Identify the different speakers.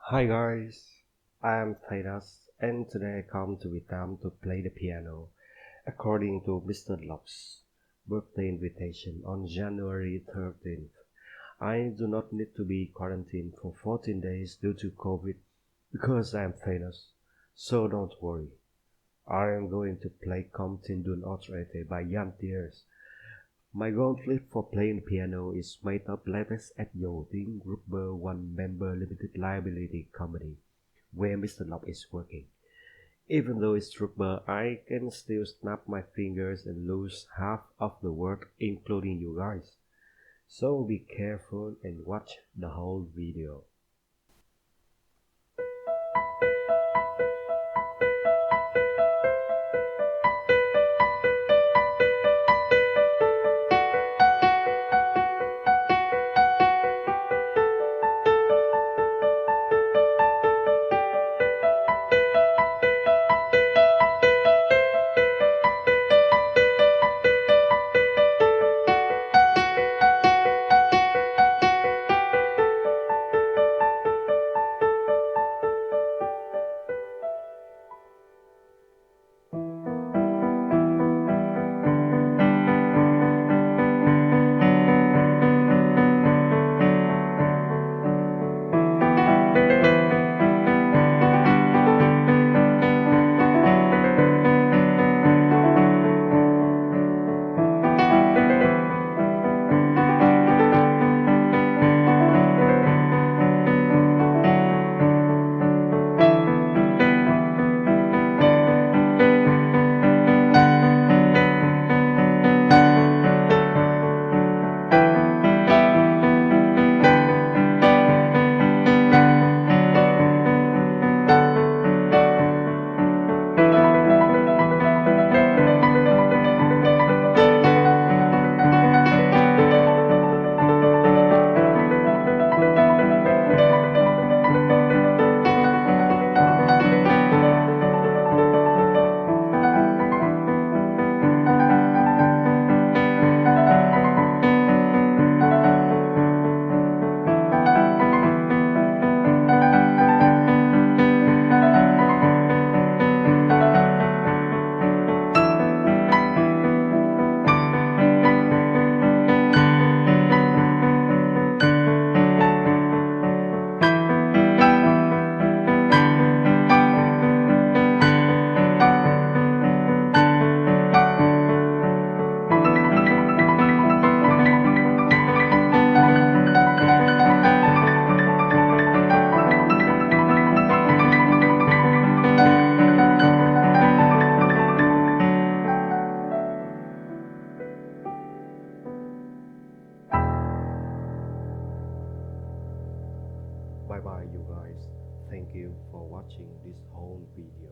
Speaker 1: Hi guys, I am Thanos and today I come to Vietnam to play the piano according to Mr. Locke's birthday invitation on January 13th. I do not need to be quarantined for 14 days due to COVID because I am Thanos, so don't worry. I am going to play COMPTINE AUTRE by Tierse. My gauntlet for playing piano is made up latest at AUTRE Group one-member limited liability company, where Mr. Locke is working. Even though it's rubber, I can still snap my fingers and lose half of the work, including you guys. So be careful and watch the whole video. Bye bye you guys. Thank you for watching this whole video.